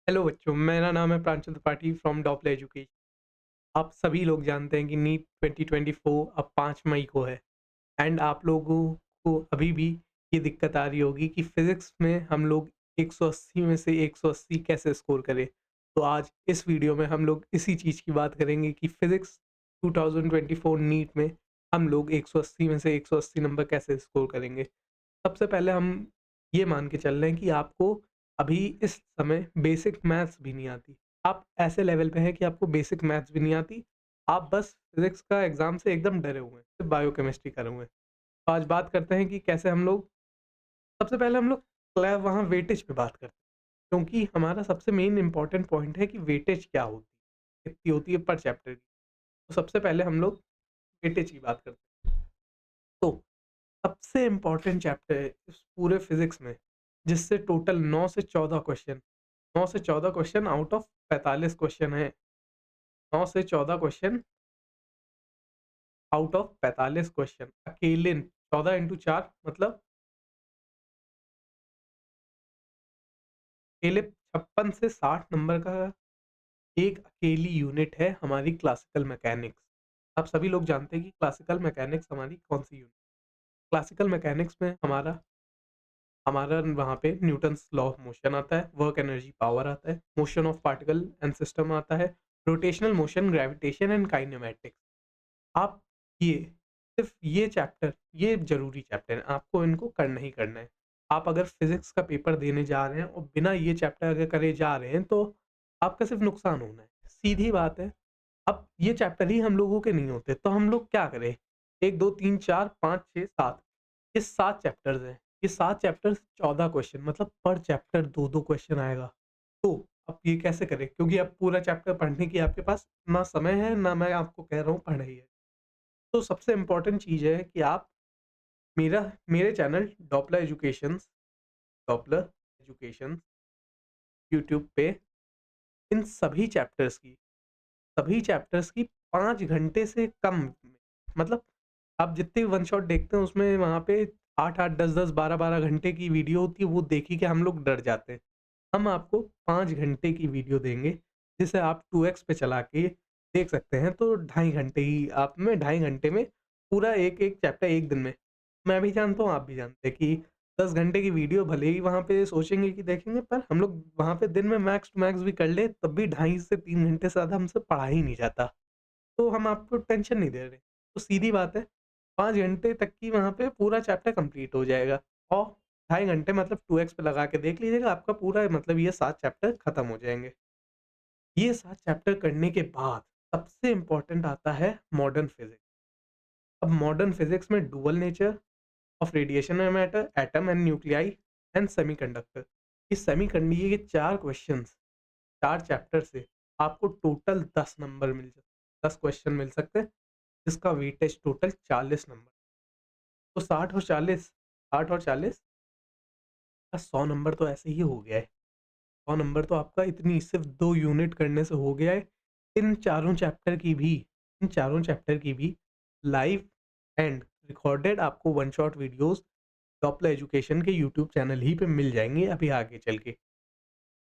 Hello बच्चों, मेरा नाम है प्रांशु त्रिपाठी फ्रॉम डॉपले एजुकेशन। आप सभी लोग जानते हैं कि नीट 2024 अब 5 मई को है। एंड आप लोगों को अभी भी ये दिक्कत आ रही होगी कि फिज़िक्स में हम लोग 180 में से 180 कैसे स्कोर करें। तो आज इस वीडियो में हम लोग इसी चीज़ की बात करेंगे कि फिज़िक्स 2024 नीट में हम लोग 180 में से 180 नंबर कैसे स्कोर करेंगे। सबसे पहले हम ये मान के चल रहे हैं कि आपको अभी इस समय बेसिक मैथ्स भी नहीं आती। आप ऐसे लेवल पे हैं कि आपको बेसिक मैथ्स भी नहीं आती। आप बस फिज़िक्स का एग्ज़ाम से एकदम डरे हुए हैं, सिर्फ़ बायोकेमिस्ट्री करे हुए हैं। तो आज बात करते हैं कि कैसे हम लोग सबसे पहले हम लोग वहाँ वेटेज पे बात करते हैं, क्योंकि हमारा सबसे मेन इम्पोर्टेंट पॉइंट है कि वेटेज क्या होती है, कितनी होती है पर चैप्टर की। तो सबसे पहले हम लोग वेटेज की बात करते हैं। तो सबसे इम्पोर्टेंट चैप्टर है इस पूरे फिज़िक्स में, जिससे टोटल 9 से 14 क्वेश्चन 9 से 14 क्वेश्चन आउट ऑफ 45 क्वेश्चन हैं। 9 से 14 क्वेश्चन आउट ऑफ 45 क्वेश्चन अकेले 14 इंटू 4 मतलब अकेले 56 से 60 नंबर का एक अकेली यूनिट है हमारी क्लासिकल मैकेनिक्स। आप सभी लोग जानते हैं कि क्लासिकल मैकेनिक्स हमारी कौन-सी यूनिट। क्लासिकल मैकेनिक्स में हमारा हमारा वहाँ पे न्यूटन्स लॉ ऑफ मोशन आता है, वर्क एनर्जी पावर आता है, motion of particle and system आता है, rotational motion, gravitation and kinematics. आप ये सिर्फ़ ये चैप्टर, ये ज़रूरी चैप्टर हैं, आपको इनको करना ही करना है। आप अगर फिज़िक्स का पेपर देने जा रहे हैं और बिना ये चैप्टर अगर करे जा रहे हैं, तो आपका सिर्फ़ नुकसान होना है। सीधी बात है। अब ये चैप्टर ही हम लोगों के नहीं होते, तो हम लोग क्या करें? 1, 2, 3, 4, 5, 6, 7 ये 7 चैप्टर्स हैं। ये 7 चैप्टर्स 14 क्वेश्चन मतलब पर चैप्टर 2-2 क्वेश्चन आएगा। तो अब ये कैसे करें? क्योंकि अब पूरा चैप्टर पढ़ने की आपके पास ना समय है, ना मैं आपको कह रहा हूँ पढ़ाई है। तो सबसे इम्पोर्टेंट चीज़ है कि आप मेरे चैनल डॉपलर एजुकेशंस यूट्यूब पे इन सभी चैप्टर्स की 5 घंटे से कम में मतलब आप जितने वन शॉट देखते हैं उसमें वहाँ पे 8-8, 10-10, 12-12 घंटे की वीडियो होती है, वो देखी के हम लोग डर जाते हैं। हम आपको 5 घंटे की वीडियो देंगे, जिसे आप 2x पे चला के देख सकते हैं, तो ढाई घंटे ही आप में ढाई घंटे में पूरा एक-एक चैप्टर 1 दिन में। मैं भी जानता हूँ, आप भी जानते हैं कि 10 घंटे की वीडियो भले ही वहाँ पे सोचेंगे कि देखेंगे, पर हम लोग वहाँ पे दिन में मैक्स टू मैक्स भी कर लें, तब भी ढाई से 3 घंटे से ज़्यादा हमसे पढ़ा ही नहीं जाता। तो हम आपको टेंशन नहीं दे रहे। तो सीधी बात है, 5 घंटे तक की वहाँ पे पूरा चैप्टर कंप्लीट हो जाएगा और ढाई घंटे मतलब 2x पे लगा के देख लीजिएगा, आपका पूरा मतलब ये 7 चैप्टर खत्म हो जाएँगे। ये 7 चैप्टर करने के बाद सबसे इम्पोर्टेंट आता है मॉडर्न फिज़िक्स। अब मॉडर्न फिज़िक्स में dual nature of radiation and matter, atom and nuclei and semiconductor. ये 4 क्वेश्चन्स 4 चैप्टर से आपको टोटल 10 नंबर 10 क्वेश्चन मिल सकते हैं, जिसका वेटेज टोटल 40 नंबर। तो 60 और 40 का 100 नंबर तो ऐसे ही हो गया है। 100 नंबर तो आपका इतनी सिर्फ़ 2 यूनिट करने से हो गया है। इन चारों चैप्टर की भी इन चारों चैप्टर की भी लाइव एंड रिकॉर्डेड आपको one shot videos Doppler education के यूट्यूब चैनल ही पे मिल जाएँगे अभी आगे चल के।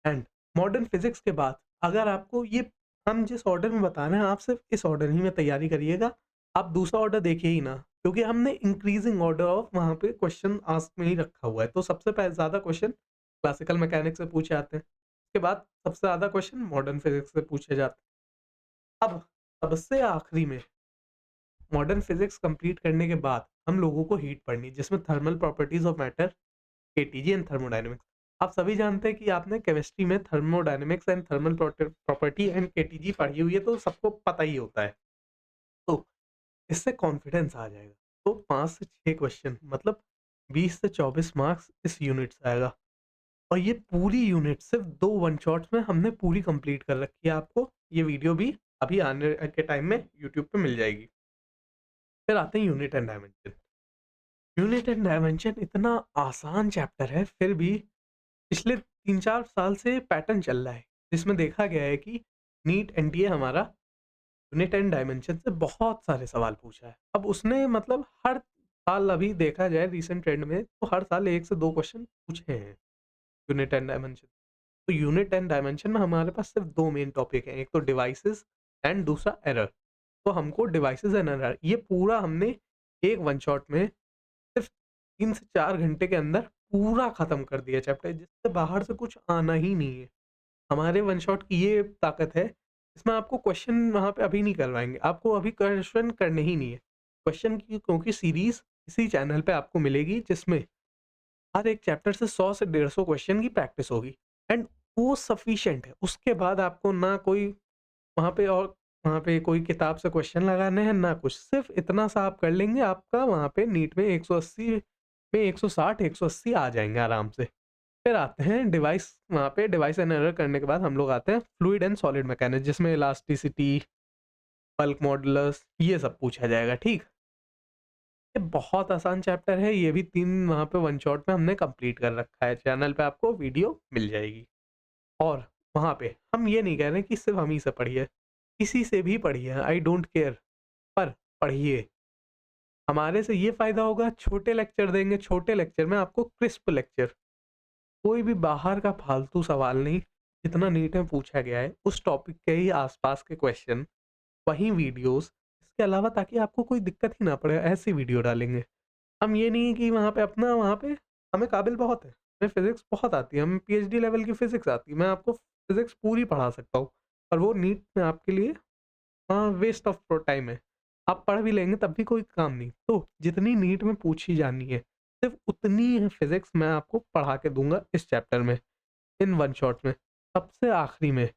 एंड मॉडर्न फिज़िक्स के बाद अगर आपको ये हम जिस ऑर्डर में बता रहे हैं, आप सिर्फ़ इस ऑर्डर ही में तैयारी करिएगा। आप दूसरा ऑर्डर देखिए ही ना, क्योंकि हमने इंक्रीज़िंग ऑर्डर ऑफ वहाँ पे क्वेश्चन आस्क में ही रखा हुआ है। तो सबसे ज़्यादा क्वेश्चन क्लासिकल मैकेनिक्स से पूछे जाते हैं। उसके बाद सबसे ज़्यादा क्वेश्चन मॉडर्न फिज़िक्स से पूछे जाते हैं। अब सबसे आखिरी में मॉडर्न फिज़िक्स कंप्लीट करने के बाद हम लोगों को हीट पढ़नी है, जिसमें thermal properties of matter, KTG and thermodynamics. आप सभी जानते हैं कि आपने केमिस्ट्री में thermodynamics and thermal property and KTG पढ़ी हुई है, तो सबको पता ही होता है। तो इससे कॉन्फिडेंस आ जाएगा। तो 5 से 6 क्वेश्चन मतलब 20 से 24 मार्क्स इस यूनिट से आएगा और ये पूरी यूनिट सिर्फ़ 2 वन शॉट्स में हमने पूरी कंप्लीट कर रखी है आपको। ये वीडियो भी अभी आने के टाइम में यूट्यूब पे मिल जाएगी। फिर आते हैं unit and dimension. Unit and dimension इतना आसान चैप्टर है, फिर भी पिछले 3-4 साल से पैटर्न चल रहा है, जिसमें देखा गया है कि नीट एनटीए हमारा यूनिट एंड डायमेंशन से बहुत सारे सवाल पूछा है। अब उसने मतलब हर साल अभी देखा जाए रिसेंट ट्रेंड में, तो हर साल 1 से 2 क्वेश्चन पूछे हैं यूनिट एंड डायमेंशन। तो यूनिट एंड डायमेंशन में हमारे पास सिर्फ 2 मेन टॉपिक हैं, एक तो डिवाइसेस एंड दूसरा एरर। तो हमको डिवाइसेस एंड एरर ये पूरा हमने एक वन शॉट में सिर्फ 3 से 4 घंटे के अंदर पूरा खत्म कर दिया चैप्टर, जिससे बाहर से कुछ आना ही नहीं है। हमारे वन शॉट की ये ताकत है, इसमें आपको क्वेश्चन वहाँ पे अभी नहीं करवाएँगे, आपको अभी क्वेश्चन करने ही नहीं है। क्वेश्चन की क्योंकि सीरीज़ इसी चैनल पे आपको मिलेगी, जिसमें हर एक चैप्टर से 100 से 150 क्वेश्चन की प्रैक्टिस होगी एंड वो सफिशिएंट है। उसके बाद आपको ना कोई वहाँ पे और वहाँ पे कोई किताब से क्वेश्चन लगाने हैं, ना कुछ। सिर्फ़ इतना सा आप कर लेंगे, आपका वहाँ पे नीट में 180 में 160, 180 आ जाएँगे आराम से। फिर आते हैं डिवाइस, वहाँ पे डिवाइस एंड एरर करने के बाद हम लोग आते हैं फ्लूइड एंड सॉलिड मैकेनिक्स, जिसमें इलास्टिसिटी, बल्क मॉडुलस ये सब पूछा जाएगा, ठीक? ये बहुत आसान चैप्टर है, ये भी 3 वहाँ पे वन शॉट में हमने कंप्लीट कर रखा है। चैनल पे आपको वीडियो मिल जाएगी। और वहाँ पे हम ये नहीं कह रहे कि सिर्फ़ हम ही से पढ़िए, किसी से भी पढ़िए, आई डोंट केयर, पर पढ़िए। हमारे से ये फ़ायदा होगा, छोटे लेक्चर देंगे, छोटे लेक्चर में आपको क्रिस्प लेक्चर, कोई भी बाहर का फालतू सवाल नहीं, जितना नीट में पूछा गया है, उस टॉपिक के ही आस-पास के क्वेश्चन, वहीं वीडियोज़, इसके अलावा ताकि आपको कोई दिक्कत ही ना पड़े, ऐसी वीडियो डालेंगे। हम ये नहीं कि वहाँ पे हमें काबिल बहुत है, हमें फ़िज़िक्स बहुत आती है, हमें पीएचडी लेवल की फ़िज़िक्स आती है, मैं आपको फ़िज़िक्स पूरी पढ़ा सकता हूँ, और वो नीट में आपके लिए वेस्ट ऑफ टाइम है। आप पढ़ भी लेंगे तब भी कोई काम नहीं। तो जितनी नीट में पूछी जानी है, सिर्फ़ उतनी ही फ़िज़िक्स मैं आपको पढ़ा के दूँगा इस चैप्टर में, इन वन शॉट में, सबसे आखिरी में।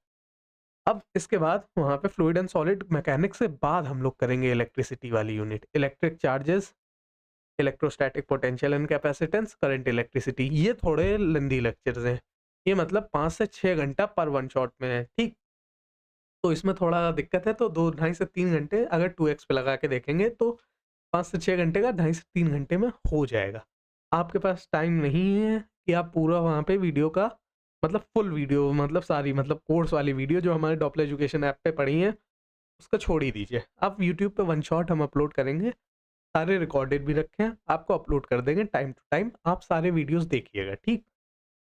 अब इसके बाद वहाँ पे फ्लूइड एंड सॉलिड मैकेनिक्स से बाद हम लोग करेंगे इलेक्ट्रिसिटी वाली unit, electric charges, electrostatic potential and capacitance, current electricity. ये थोड़े लेंदी लेक्चर्स हैं। ये मतलब 5 से 6 घंटा पर वन शॉट में है, ठीक? तो इसमें थोड़ा दिक्कत है, तो 2 ढाई से 3 घंटे अगर 2x पे लगा के देखेंगे तो 5 से 6 घंटे का ढाई से 3 घंटे में हो जाएगा। आपके पास टाइम नहीं है कि आप पूरा वहाँ पे वीडियो का मतलब फुल वीडियो, मतलब सारी, मतलब कोर्स वाली वीडियो जो हमारे डॉपलर एजुकेशन ऐप पे पड़ी है, उसको छोड़ ही दीजिए। आप यूट्यूब पे वन शॉट हम अपलोड करेंगे, सारे रिकॉर्डेड भी रखे हैं, आपको अपलोड कर देंगे टाइम टू टाइम, आप सारे वीडियोज़ देखिएगा, ठीक?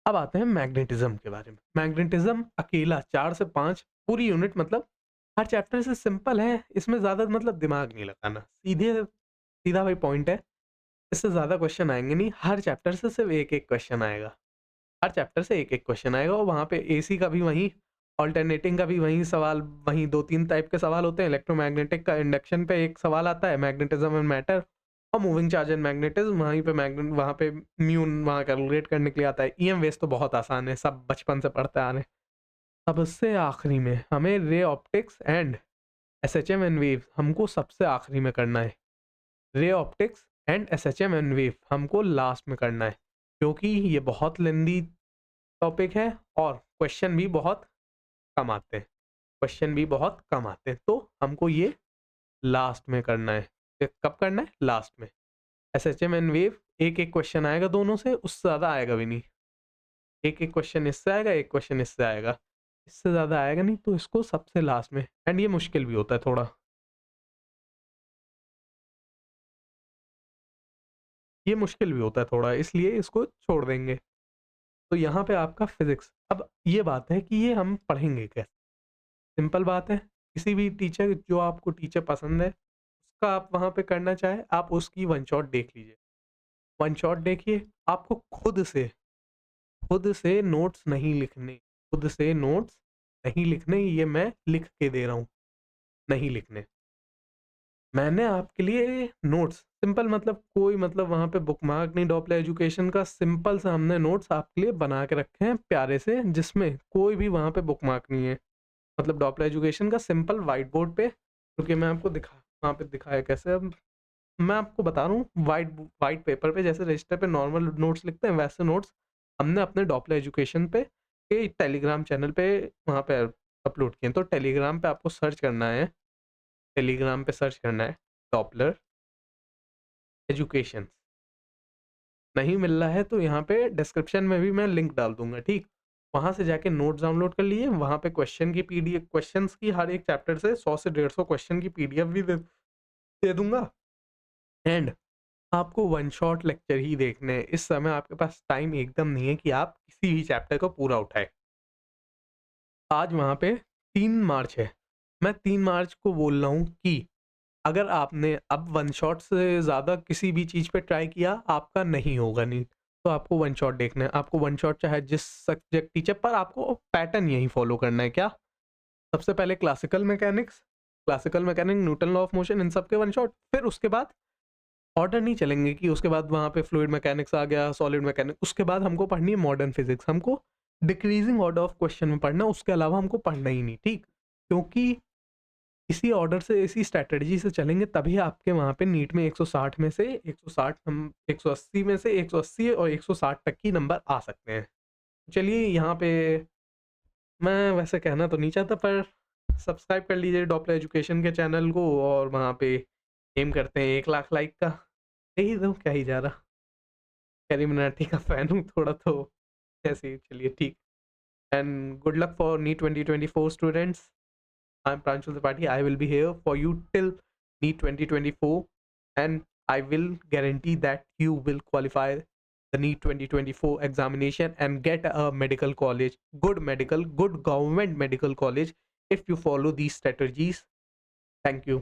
अब आते हैं मैग्नेटिज़्म के बारे में। मैग्नेटिज़्म अकेला 4 से 5 पूरी यूनिट, मतलब हर चैप्टर से सिंपल है, इसमें ज़्यादा मतलब दिमाग नहीं लगाना। सीधा वही पॉइंट है, इससे ज़्यादा क्वेश्चन आएँगे नहीं, हर चैप्टर से सिर्फ़ 1-1 क्वेश्चन आएगा। हर चैप्टर से 1-1 क्वेश्चन आएगा, और वहाँ पे एसी का भी वही, अल्टरनेटिंग का भी वही सवाल, वही 2-3 टाइप के सवाल होते हैं। इलेक्ट्रोमैग्नेटिक का इंडक्शन पे एक सवाल आता है, मैग्नेटिज़्म एंड मैटर, और मूविंग चार्ज एंड मैग्नेटिज़्म वहीं पे वहाँ पे म्यू वहाँ कैलकुलेट करने के लिए आता है। ईएम वेव्स तो बहुत आसान है, सब बचपन से पढ़ते आ रहे हैं। सबसे आखिरी में हमें ray optics and SHM and wave हमको सबसे आखिरी में करना है। Ray optics and SHM and wave हमको लास्ट में करना है, क्योंकि ये बहुत लेंदी टॉपिक है और क्वेश्चन भी बहुत कम आते हैं। क्वेश्चन भी बहुत कम आते हैं, तो हमको ये लास्ट में करना है। कब करना है? लास्ट में। एसएचएम एंड वेव एक-एक क्वेश्चन आएगा दोनों से, उससे ज़्यादा आएगा भी नहीं। एक-एक क्वेश्चन इससे आएगा, एक क्वेश्चन इससे आएगा। इससे ज़्यादा आएगा नहीं, तो इसको सबसे लास्ट में, एंड ये मुश्किल भी होता है थोड़ा। ये मुश्किल भी होता है थोड़ा, इसलिए इसको छोड़ देंगे। तो यहाँ पे आपका फिज़िक्स। अब ये बात है कि ये हम पढ़ेंगे कैसे? सिंपल बात है, किसी भी टीचर, जो आपको टीचर पसंद है, उसका आप वहाँ पे करना चाहें, आप उसकी वन शॉट देख लीजिए। वन शॉट देखिए, आपको खुद से नोट्स नहीं लिखने, खुद से नोट्स नहीं लिखने, ये मैं लिख के दे रहा हूँ, नहीं लिखने। मैंने आपके लिए नोट्स सिंपल, मतलब कोई मतलब वहाँ पे बुकमार्क नहीं, डॉपलर एजुकेशन का सिंपल सा हमने नोट्स आपके लिए बना के रखे हैं प्यारे से, जिसमें कोई भी वहाँ पे बुकमार्क नहीं है। मतलब डॉपलर एजुकेशन का सिंपल व्हाइट बोर्ड पे, क्योंकि मैं आपको वहाँ पे दिखाया कैसे, अब मैं आपको बता रहा हूँ, व्हाइट पेपर पे जैसे रजिस्टर पे नॉर्मल नोट्स लिखते हैं, वैसे नोट्स हमने अपने डॉपलर एजुकेशन पे के टेलीग्राम चैनल पे वहाँ पे अपलोड किए हैं। तो टेलीग्राम पे आपको सर्च करना है, टेलीग्राम पे सर्च करना है डॉपलर एजुकेशन। नहीं मिल रहा है तो यहाँ पे डिस्क्रिप्शन में भी मैं लिंक डाल दूँगा, ठीक? वहाँ से जाके नोट्स डाउनलोड कर लिए, वहाँ पे क्वेश्चन की पीडीएफ, क्वेश्चंस की हर एक चैप्टर से 100 से 150 क्वेश्चन की पीडीएफ भी दे दूँगा, एंड आपको वन शॉट लेक्चर ही देखने हैं। इस समय आपके पास टाइम एकदम नहीं है कि आप किसी भी चैप्टर को पूरा उठाएँ। आज वहाँ पे 3 मार्च है। मैं 3 मार्च को बोल रहा हूँ कि अगर आपने अब वन शॉट से ज़्यादा किसी भी चीज़ पे ट्राई किया, आपका नहीं होगा नीट। तो आपको वन शॉट देखना है। आपको वन शॉट चाहे जिस सब्जेक्ट टीचर पर आपको पैटर्न यही फ़ॉलो करना है। क्या? सबसे पहले classical mechanic, Newton law of motion, इन सब के वन शॉट। फिर उसके बाद ऑर्डर नहीं चलेंगे कि उसके बाद वहाँ पे फ्लूइड मैकेनिक्स आ गया, सॉलिड मैकेनिक्स। उसके बाद हमको पढ़नी है मॉडर्न फिजिक्स। हमको डिक्रीजिंग ऑर्डर ऑफ क्वेश्चन में पढ़ना, उसके अलावा हमको पढ़ना ही नहीं, ठीक? क्योंकि इसी ऑर्डर से, इसी स्ट्रैटेजी से चलेंगे तभी आपके वहाँ पे नीट में 160 में से 160 180 में से 180 और 160 तक की नंबर आ सकते हैं। चलिए यहाँ पे मैं वैसे कहना तो नहीं चाहता, पर सब्सक्राइब कर लीजिए डॉपलर एजुकेशन के चैनल को, और वहाँ पे एम करते हैं 1 लाख लाइक का। यही तो, क्या ही जा रहा। कैरी मिनाटी का फैन हूँ थोड़ा, तो ऐसे ही चलिए, ठीक। And good luck for NEET 2024 students. I'm Pranshul Tripathi. I will be here for you till NEET 2024, and I will guarantee that you will qualify the NEET 2024 examination and get a medical college, good government medical college, if you follow these strategies. Thank you.